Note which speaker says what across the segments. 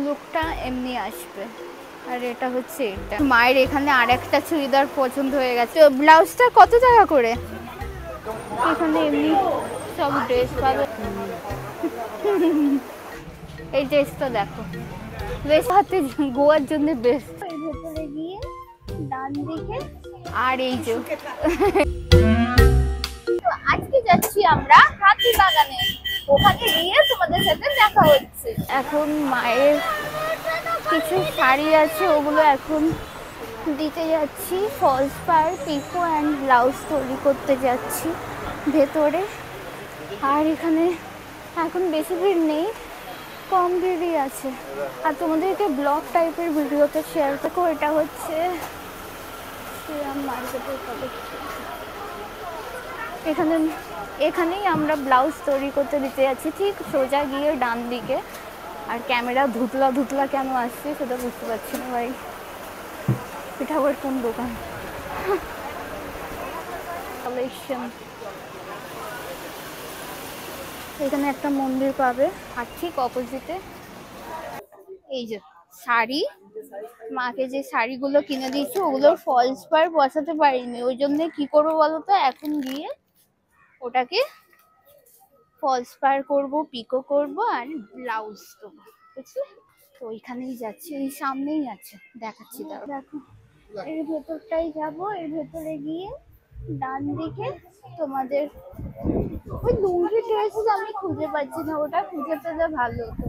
Speaker 1: লুকটা এমনি আসবে। আর এটা হচ্ছে এটা মায়ের এখানে আর একটা চুড়িদার পছন্দ হয়ে গেছে। ব্লাউজটা কত টাকা করে? এখানে এমনি সব ড্রেস পাবে। এই ড্রেসটা দেখো, বেশ হাতে গোয়ার জন্য বেস্ট। এর ভেতরে গিয়ে ডান দিকে আর এই যে আজকে যাচ্ছি আমরা হাতিবাগানে, ওখানে গিয়ে তোমাদের সাথে দেখা হচ্ছে। এখন মায়ের কিছু শাড়ি আছে, ওগুলো এখন দিতে যাচ্ছি। ফলস পাড় পিকো অ্যান্ড ব্লাউজ তৈরি করতে যাচ্ছি ভেতরে। আর এখানে এখন বেশি ভিড় নেই, কম ভিড়ই আছে। আর তোমাদেরকে ব্লগ টাইপের ভিডিওতে শেয়ার করবো। এটা হচ্ছে মার্কেটের এখানেই আমরা ব্লাউজ তৈরি করতে দিতে যাচ্ছি, ঠিক সোজা গিয়ে ডান দিকে। আর ক্যামেরা ধুতলা ধুতলা কেন আসছে সেটা বুঝতে পারছি না ভাই। এটা আবার কোন দোকান? কালেকশন। এখানে একটা মন্দির পাবে, আর ঠিক অপোজিটে এই যে শাড়ি। মাকে যে শাড়িগুলো কিনে দিয়েছি ওগুলোর ফলস পাড় বসাতে পারিনি, ওই জন্য কি করবো বলতো, এখন গিয়ে ওটাকে ফলস পাড় করবো, পিকো করবো আর ব্লাউজ দেবো, বুঝলি? তো ওইখানেই যাচ্ছি, এই সামনেই আছে, দেখাচ্ছি। দাও দেখো, এর ভেতরটাই যাবো। এর ভেতরে গিয়ে ডান দিকে তোমাদের ওই লুঙ্গি ড্রেস আমি খুঁজে পাচ্ছি না, ওটা খুঁজে পেলে ভালো হতো।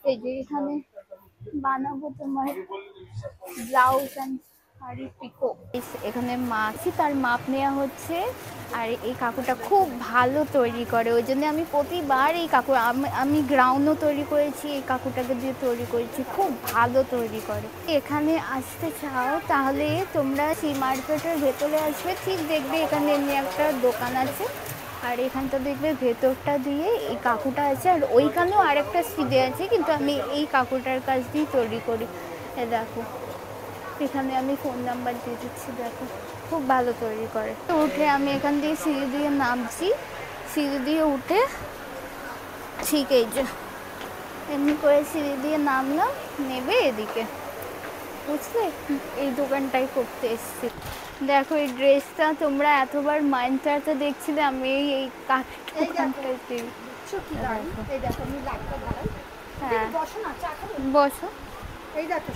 Speaker 1: এই যে এখানে বানাবো তোমার ব্লাউজ অ্যান্ড শাড়ি পিকো। এখানে মা আছে, তার মাপ নেওয়া হচ্ছে। আর এই কাকুটা খুব ভালো তৈরি করে, ওই জন্য আমি প্রতিবার এই কাকু, আমি গ্রাউন্ডও তৈরি করেছি, এই কাকুটাকে দিয়ে তৈরি করেছি, খুব ভালো তৈরি করে। এখানে আসতে চাও তাহলে তোমরা সেই মার্কেটের ভেতরে আসবে, ঠিক দেখবে এখানে এমনি একটা দোকান আছে। আর এখানটা দেখবে ভেতরটা দিয়ে এই কাকুটা আছে, আর ওইখানেও আরেকটা সিঁড়ি আছে, কিন্তু আমি এই কাকুটার কাছ দিয়ে তৈরি করি। এ দেখো, এখানে আমি ফোন নাম্বার দিয়ে দিচ্ছি, দেখো খুব ভালো তৈরি করে। তো উঠে আমি এখান দিয়ে সিঁড়ি দিয়ে নামছি, সিঁড়ি দিয়ে উঠে ঠিক এই যে এমনি করে সিঁড়ি দিয়ে নামলাম, নেবে এদিকে, বুঝলে? এই দোকানটাই করতে এসছি। দেখো এই ড্রেসটা তোমরা এতবার মাইন্ডটাতে দেখছিলে, আমি এই দোকানটাই হ্যাঁ বসো।
Speaker 2: এই দেখো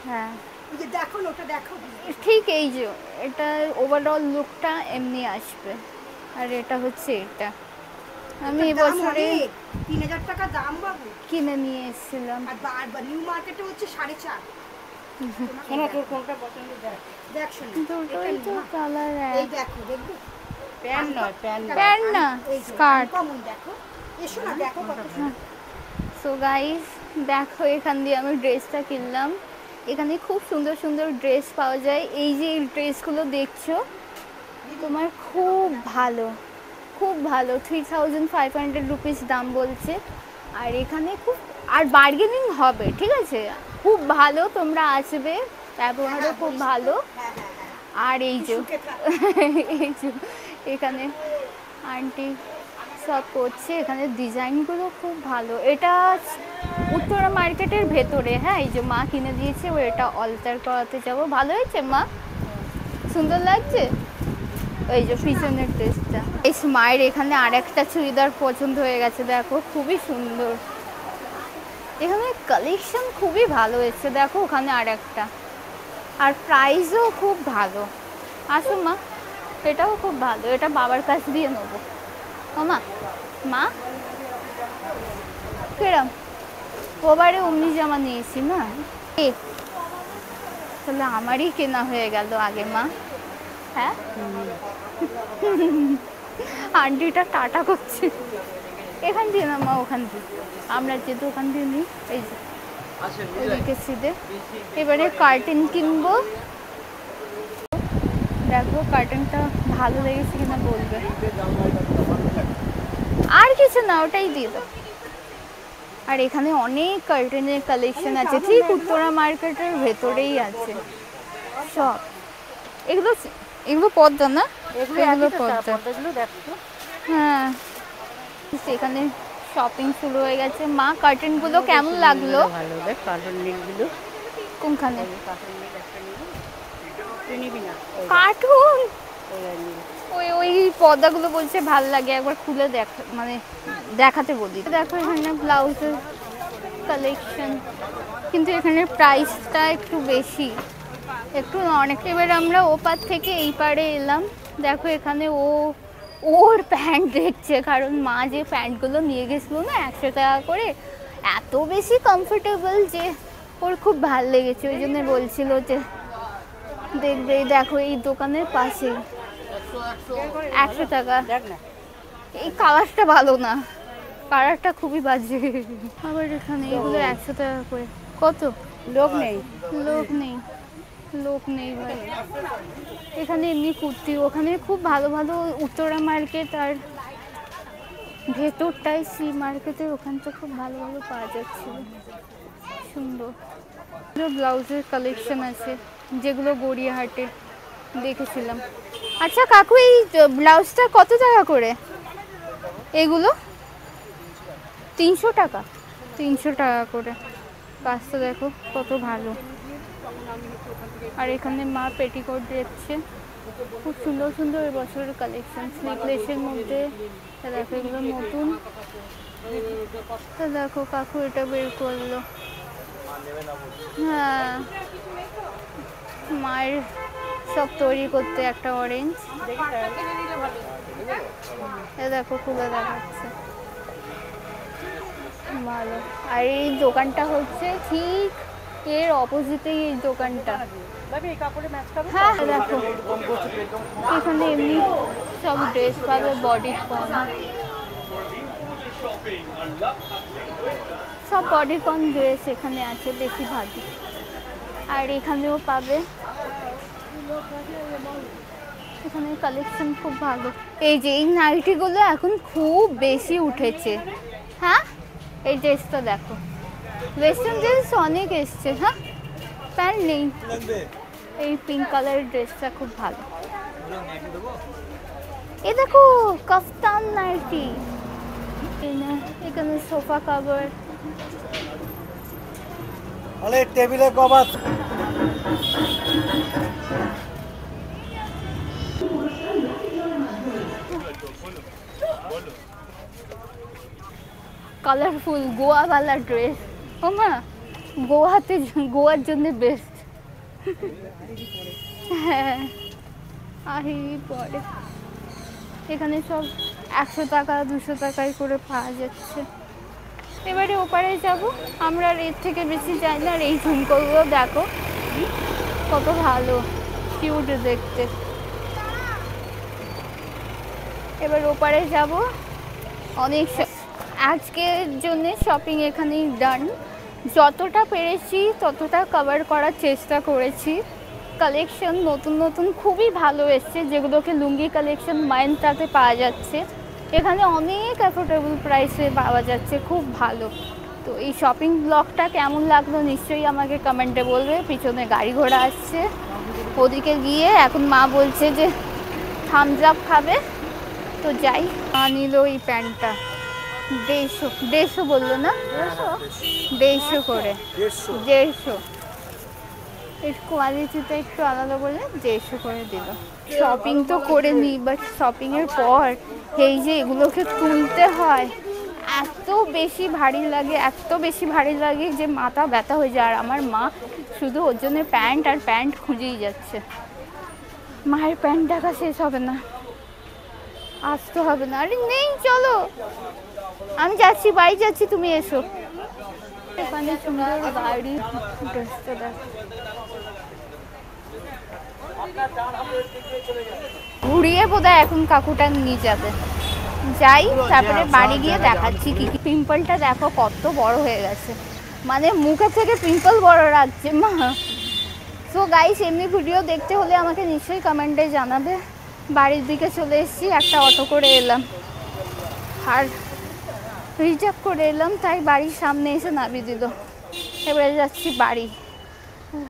Speaker 1: হ্যাঁ
Speaker 2: দেখো ওটা দেখো,
Speaker 1: ঠিক এই যে এটা ওভারঅল লুকটা এমনি আসবে। আর এটা হচ্ছে এটা আমি এবছরে
Speaker 2: 3000 টাকা দাম বাবু
Speaker 1: কিনে নিয়ে এসেছিলাম।
Speaker 2: আর নিউ মার্কেটে হচ্ছে 4.5। শোনা তোর কোনটা পছন্দ দেখ শোনা,
Speaker 1: দুটোই তো কালার
Speaker 2: এই দেখো, দেখবে
Speaker 1: প্যান্ট নয়, প্যান্ট না স্কার্ট।
Speaker 2: কেমন দেখো, এসো না দেখো কত সুন্দর।
Speaker 1: সো গাইস দেখো, এখান দিয়ে আমি ড্রেসটা কিনলাম। এখানে খুব সুন্দর সুন্দর ড্রেস পাওয়া যায়। এই যে ড্রেসগুলো দেখছো তোমার খুব ভালো, খুব ভালো। 3500 রুপিস দাম বলছে। আর এখানে খুব আর বার্গেনিং হবে, ঠিক আছে? খুব ভালো, তোমরা আসবে, ব্যবহারও খুব ভালো। আর এই যে এই যে এখানে আন্টি সব করছে, এখানে ডিজাইনগুলো খুব ভালো। এটা উত্তরা মার্কেটের ভেতরে। হ্যাঁ, এই যে মা কিনে দিয়েছে, ও এটা অল্টার করাতে যাবো। ভালো হয়েছে মা? সুন্দর লাগছে? ওই যে পিছনের ড্রেসটা। এই মায়ের এখানে আর একটা চুড়িদার পছন্দ হয়ে গেছে, দেখো খুবই সুন্দর। এখানে কালেকশন খুবই ভালো এসছে, দেখো ওখানে আর একটা। আর প্রাইসও খুব ভালো। আসো মা, এটাও খুব ভালো, এটা বাবার কাছ দিয়ে নেবো। মা মা কিরম? ওবারে অমনি জামা নিয়েছি না, তাহলে আমারই কেনা হয়ে গেল আগে মা। হ্যাঁ আন্টিটা টাটা করছে। এখান দিয়ে না মা, ওখান দিয়ে আমরা যেহেতু ওখান দিয়ে নিই। এই যে ওইদিকে সিধে এবারে কার্টেন কিনবো। দেখো কার্টেনটা ভালো লেগেছে কিনা বলবে। আর কিছু না, ওটাই দিয়ে দাও। আর এখানে অনেক কার্টেনের কালেকশন আছে, ঠিক উত্তরা মার্কেটের ভেতরেই আছে সব। এগুলো এগুলো পদ্মা না? এগুলো পদ্মা। হ্যাঁ, এখানে শপিং শুরু হয়ে গেছে। মা কার্টেন গুলো কেমন লাগলো?
Speaker 2: ভালো দেখ কার্টুন নীলগুলো।
Speaker 1: কোনখানে
Speaker 2: কার্টুন নীল একটা নিবি, তুই নিবি না?
Speaker 1: কার্টুন?
Speaker 2: ওই নীল।
Speaker 1: ওই পর্দাগুলো বলছে ভাল লাগে, একবার খুলে দেখ, মানে দেখাতে বলি। দেখো এখানে ব্লাউজের কালেকশন, কিন্তু এখানে প্রাইসটা একটু বেশি, একটু অনেক। এবার আমরা ও পার থেকে এই পারে এলাম। দেখো এখানে ওর প্যান্ট দেখছে, কারণ মা যে প্যান্টগুলো নিয়ে গেছিলো না 100 টাকা করে, এত বেশি কমফোর্টেবল যে ওর খুব ভাল লেগেছে, ওই জন্য বলছিল যে দেখবে। দেখো এই দোকানের পাশে 100 টাকা। এই কালারটা ভালো না, কালারটা খুবই বাজে। আবার এখানে এগুলো 100 টাকা করে। কত?
Speaker 2: লোক নেই,
Speaker 1: লোক নেই, লোক নেই ভাই। এখানে এমনি কুর্তি, ওখানে খুব ভালো ভালো উত্তরা মার্কেট আর ভেতরটাই সি মার্কেটে, ওখানটা খুব ভালো ভালো পাওয়া যাচ্ছিল, সুন্দর ব্লাউজের কালেকশন আছে, যেগুলো গড়িয়াহাটে দেখেছিলাম। আচ্ছা কাকু, এই ব্লাউজটা কত টাকা করে? এগুলো 300 টাকা, 300 টাকা করে। কাজটা দেখো কত ভালো। আর এখানে মা পেটিকোট দেখছে, খুব সুন্দর সুন্দর এবছরের কালেকশন স্লিভলেসের মধ্যে। দেখো এগুলো নতুন। দেখো কাকু এটা বের করলো। হ্যাঁ, মায়ের সব তৈরি করতে একটা অরেঞ্জ। দেখো খুলে দেখাচ্ছে, ভালো। আর এই দোকানটা হচ্ছে ঠিক এর অপোজিটেই এই দোকানটা। হ্যাঁ দেখো এখানে এমনি সব ড্রেস পাবে, বডি কন, সব বডি কন ড্রেস এখানে আছে বেশিরভাগই। আর এখানেও পাবে, এখানে কালেকশন খুব ভালো। এই যে এই নাইটিগুলো এখন খুব বেশি উঠেছে। হ্যাঁ, এই ড্রেসটা দেখো, ওয়েস্টার্ন ড্রেস অনেক এসছে। হ্যাঁ, প্যান্ট নেই। এই পিঙ্ক কালারের ড্রেসটা খুব ভালো। এই দেখো কাফতান নাইটি, এখানে সোফা কভার,
Speaker 3: টেবিলে কভার।
Speaker 1: কালারফুল গোয়াওয়ালা ড্রেস। ও মা, গোয়াতে, গোয়ার জন্য বেস্ট। হ্যাঁ, আহি পরে এখানে সব 100 টাকা 200 টাকায় করে পাওয়া যাচ্ছে। এবারে ওপারে যাব আমরা, আর এর থেকে বেশি যাই না। আর এই ঝুমকোগুলো দেখো কত ভালো, কিউট দেখতে। এবার ওপারে যাব। অনেক আজকের জন্য শপিং এখানেই ডান। যতটা পেরেছি ততটা কভার করার চেষ্টা করেছি। কালেকশন নতুন নতুন খুবই ভালো এসছে, যেগুলোকে লুঙ্গি কালেকশন মাইন্ত্রাতে পাওয়া যাচ্ছে। এখানে অনেক অ্যাফোর্ডেবল প্রাইসে পাওয়া যাচ্ছে, খুব ভালো। তো এই শপিং ব্লগটা কেমন লাগলো নিশ্চয়ই আমাকে কমেন্টে বলবে। পিছনে গাড়ি ঘোড়া আসছে, ওদিকে গিয়ে এখন মা বলছে যে থামস আপ খাবে, তো যাই। মা নিল এই প্যান্টটা 150 বললো না, 150 করে, 150। এর কোয়ালিটিটা একটু আলাদা বলে 150 করে দিল। শপিং তো করে নিই, বাট শপিংয়ের পর এই যে এগুলোকে তুলতে হয়, এত বেশি ভারী লাগে, এত বেশি ভারী লাগে যে মাথা ব্যথা হয়ে যায়। আর আমার মা শুধু ওর জন্য প্যান্ট আর প্যান্ট খুঁজেই যাচ্ছে। মায়ের প্যান্ট দেখা শেষ হবে না, আসতে হবে না। আরে নেই, চলো আমি যাচ্ছি, বাড়ি যাচ্ছি, তুমি এসো। এখানে সুন্দর গাড়ি, ড্রেসটা দেখো। ঘুরিয়ে বোধহয় এখন কাকুটা নিয়ে যাবে। যাই, তারপরে বাড়ি গিয়ে দেখাচ্ছি কি কি। পিম্পলটা দেখো কত বড় হয়ে গেছে, মানে মুখে থেকে পিম্পল বড় রাখছে মা। সো গাইস, এমনি ভিডিও দেখতে হলে আমাকে নিশ্চয়ই কমেন্টে জানাবে। বাড়ির দিকে চলে এসেছি, একটা অটো করে এলাম আর রিজার্ভ করে এলাম, তাই বাড়ির সামনে এসে নামিয়ে দিল। এবারে যাচ্ছি বাড়ি।